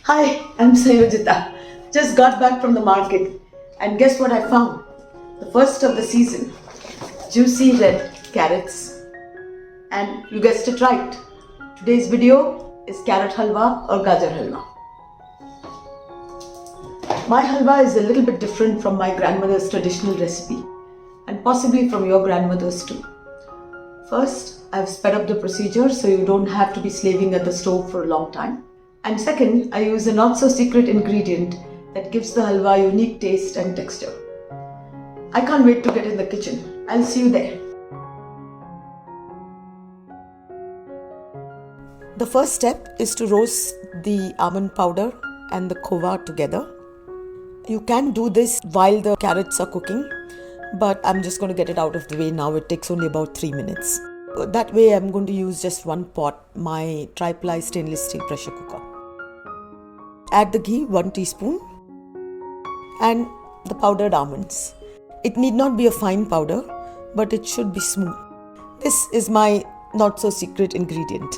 Hi, I'm Sayojita. Just got back from the market and guess what I found? The first of the season. Juicy red carrots. And you guessed it right. Today's video is carrot halwa or gajar halwa. My halwa is a little bit different from my grandmother's traditional recipe and possibly from your grandmother's too. First, I've sped up the procedure so you don't have to be slaving at the stove for a long time. And second, I use a not so secret ingredient that gives the halwa unique taste and texture. I can't wait to get in the kitchen. I'll see you there. The first step is to roast the almond powder and the khova together. You can do this while the carrots are cooking, but I'm just going to get it out of the way now. It takes only about 3 minutes. That way I'm going to use just one pot, my tri-ply stainless steel pressure cooker. Add the ghee, 1 teaspoon, and the powdered almonds. It need not be a fine powder, but it should be smooth. This is my not so secret ingredient.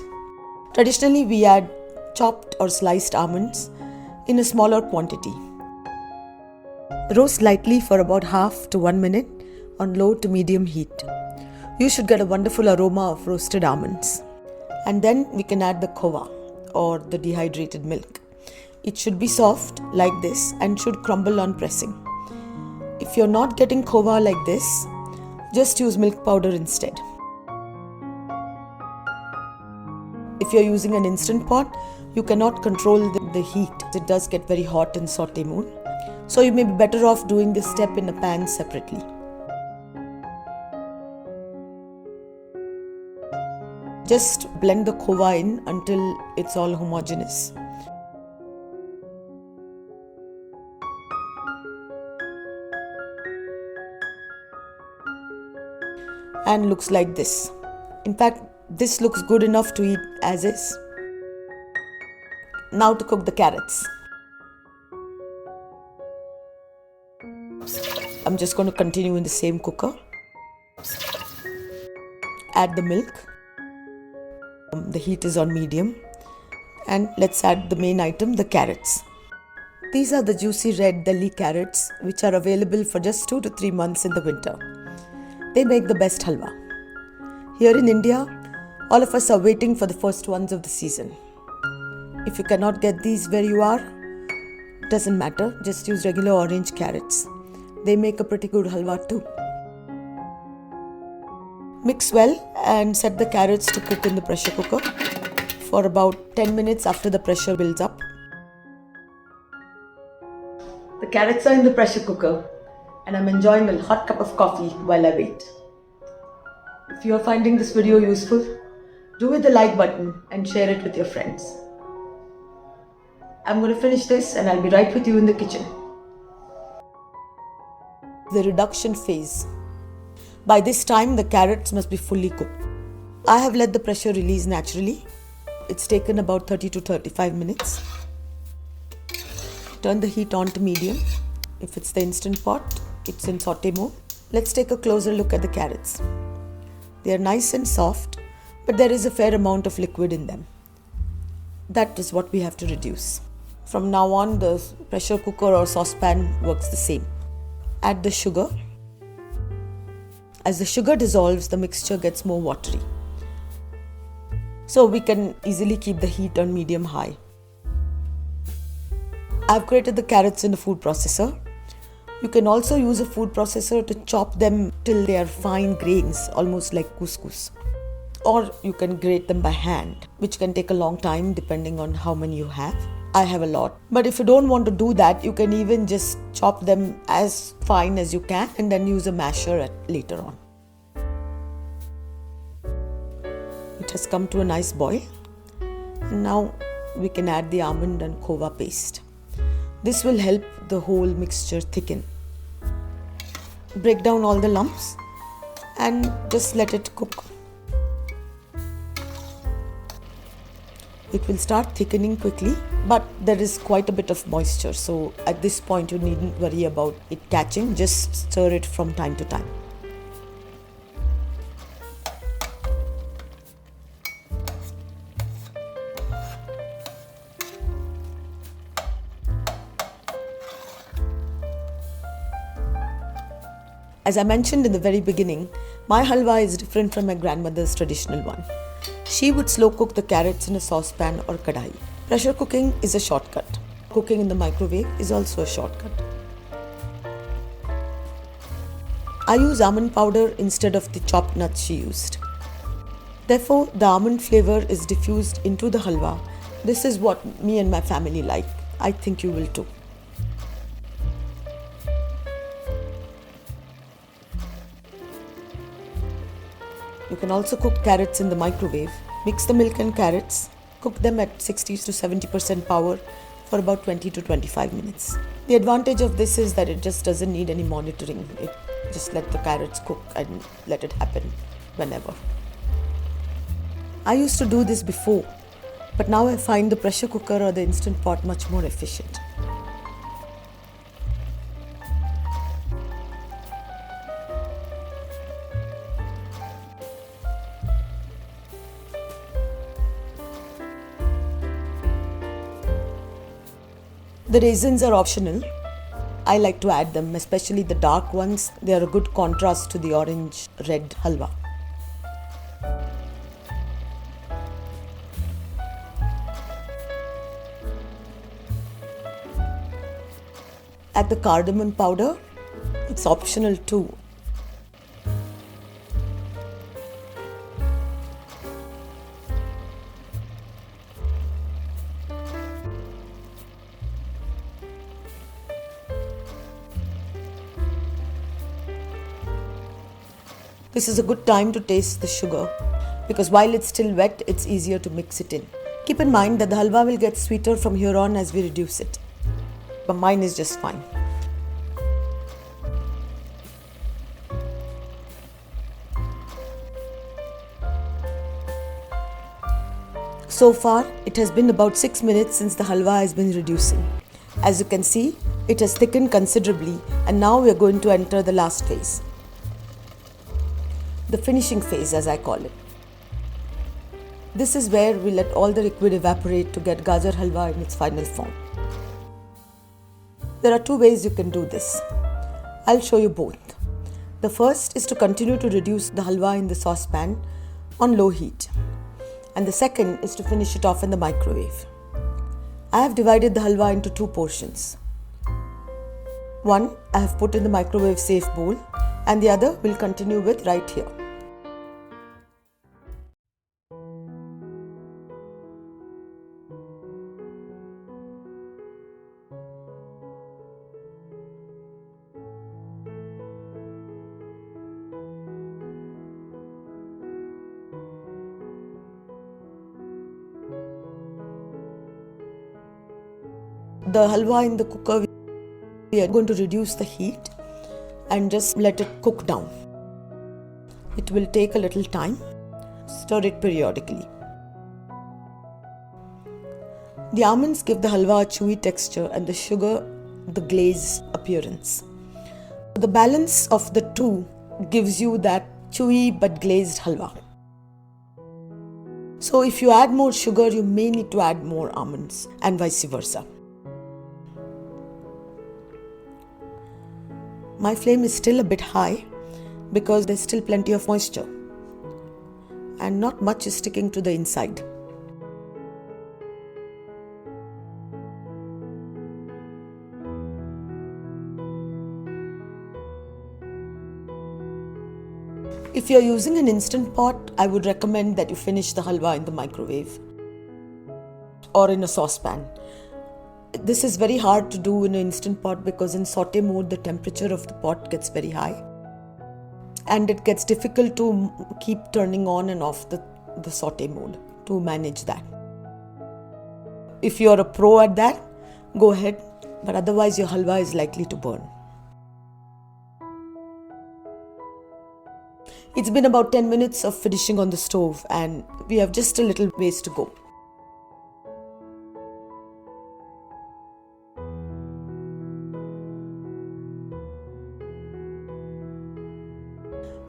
Traditionally, we add chopped or sliced almonds in a smaller quantity. Roast lightly for about half to 1 minute on low to medium heat. You should get a wonderful aroma of roasted almonds. And then we can add the khova or the dehydrated milk. It should be soft like this and should crumble on pressing. If you're not getting khova like this, just use milk powder instead. If you're using an instant pot, you cannot control the heat. It does get very hot in saute mode. So you may be better off doing this step in a pan separately. Just blend the khova in until it's all homogeneous. And looks like this. In fact, this looks good enough to eat as is. Now to cook the carrots. I'm just going to continue in the same cooker. Add the milk. The heat is on medium. And let's add the main item, the carrots. These are the juicy red Delhi carrots which are available for just 2 to 3 months in the winter. They make the best halwa. Here in India, all of us are waiting for the first ones of the season. If you cannot get these where you are, doesn't matter, just use regular orange carrots. They make a pretty good halwa too. Mix well and set the carrots to cook in the pressure cooker for about 10 minutes after the pressure builds up. The carrots are in the pressure cooker and I'm enjoying a hot cup of coffee while I wait. If you are finding this video useful, do hit the like button and share it with your friends. I'm going to finish this and I'll be right with you in the kitchen. The reduction phase. By this time, the carrots must be fully cooked. I have let the pressure release naturally. It's taken about 30 to 35 minutes. Turn the heat on to medium. If it's the instant pot, it's in saute mode. Let's take a closer look at the carrots. They are nice and soft, but there is a fair amount of liquid in them. That is what we have to reduce. From now on, the pressure cooker or saucepan works the same. Add the sugar. As the sugar dissolves, the mixture gets more watery. So we can easily keep the heat on medium-high. I've grated the carrots in a food processor. You can also use a food processor to chop them till they are fine grains, almost like couscous. Or you can grate them by hand, which can take a long time depending on how many you have. I have a lot. But if you don't want to do that, you can even just chop them as fine as you can and then use a masher later on. It has come to a nice boil. And now we can add the almond and khova paste. This will help the whole mixture thicken. Break down all the lumps and just let it cook. It will start thickening quickly, but there is quite a bit of moisture, so at this point you needn't worry about it catching, just stir it from time to time. As I mentioned in the very beginning, my halwa is different from my grandmother's traditional one. She would slow cook the carrots in a saucepan or kadai. Pressure cooking is a shortcut. Cooking in the microwave is also a shortcut. I use almond powder instead of the chopped nuts she used. Therefore, the almond flavor is diffused into the halwa. This is what me and my family like. I think you will too. You can also cook carrots in the microwave. Mix the milk and carrots. Cook them at 60 to 70% power for about 20 to 25 minutes. The advantage of this is that it just doesn't need any monitoring. It just let the carrots cook and let it happen whenever. I used to do this before, but now I find the pressure cooker or the instant pot much more efficient. The raisins are optional. I like to add them, especially the dark ones. They are a good contrast to the orange-red halwa. Add the cardamom powder. It's optional too. This is a good time to taste the sugar because while it's still wet, it's easier to mix it in. Keep in mind that the halwa will get sweeter from here on as we reduce it. But mine is just fine. So far, it has been about 6 minutes since the halwa has been reducing. As you can see, it has thickened considerably, and now we are going to enter the last phase. The finishing phase, as I call it. This is where we let all the liquid evaporate to get Gajar halwa in its final form. There are two ways you can do this. I'll show you both. The first is to continue to reduce the halwa in the saucepan on low heat. And the second is to finish it off in the microwave. I have divided the halwa into two portions. One I have put in the microwave safe bowl, and the other will continue with right here. The halwa in the cooker, we are going to reduce the heat and just let it cook down. It will take a little time. Stir it periodically. The almonds give the halwa a chewy texture and the sugar the glaze appearance. The balance of the two gives you that chewy but glazed halwa. So if you add more sugar, you may need to add more almonds and vice versa. My flame is still a bit high because there's still plenty of moisture and not much is sticking to the inside. If you're using an instant pot, I would recommend that you finish the halwa in the microwave or in a saucepan. This is very hard to do in an instant pot because in saute mode the temperature of the pot gets very high and it gets difficult to keep turning on and off the saute mode to manage that. If you're a pro at that, go ahead, but otherwise your halwa is likely to burn. It's been about 10 minutes of finishing on the stove and we have just a little ways to go.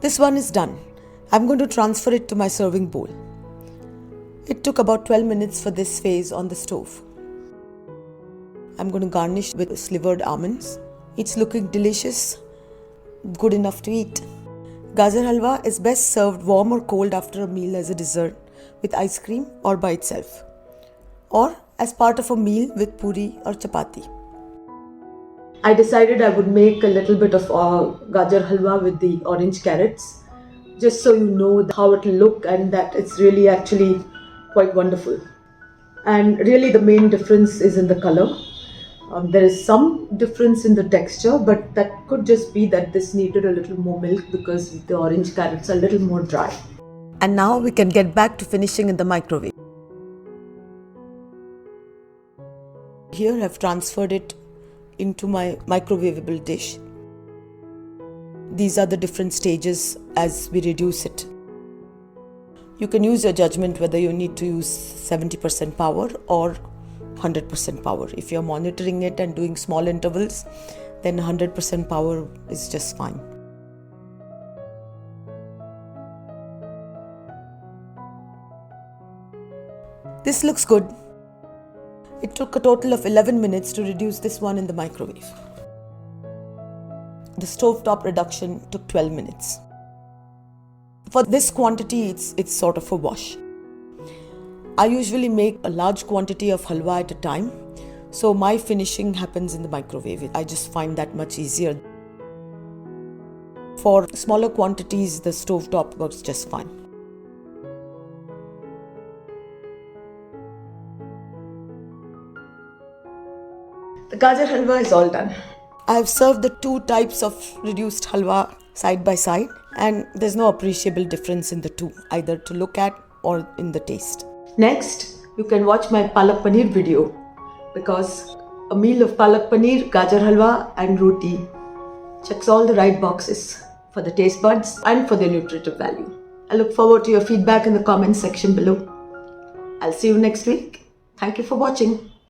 This one is done. I'm going to transfer it to my serving bowl. It took about 12 minutes for this phase on the stove. I'm going to garnish with slivered almonds. It's looking delicious. good enough to eat. Gajar Halwa is best served warm or cold after a meal as a dessert with ice cream or by itself, or as part of a meal with puri or chapati. I decided I would make a little bit of Gajar Halwa with the orange carrots, just so you know how it will look and that it's really actually quite wonderful. And really the main difference is in the color. There is some difference in the texture, but that could just be that this needed a little more milk because the orange carrots are a little more dry. And now we can get back to finishing in the microwave. Here I've transferred it into my microwavable dish. These are the different stages as we reduce it. You can use your judgment whether you need to use 70% power or 100% power. If you're monitoring it and doing small intervals, then 100% power is just fine. This looks good. It took a total of 11 minutes to reduce this one in the microwave. The stovetop reduction took 12 minutes. For this quantity, it's sort of a wash. I usually make a large quantity of halwa at a time, so my finishing happens in the microwave. I just find that much easier. For smaller quantities, the stovetop works just fine. The Gajar Halwa is all done. I have served the two types of reduced halwa side by side, and there's no appreciable difference in the two, either to look at or in the taste. Next, you can watch my palak paneer video, because a meal of palak paneer, gajar halwa and roti checks all the right boxes for the taste buds and for their nutritive value. I look forward to your feedback in the comments section below. I'll see you next week. Thank you for watching.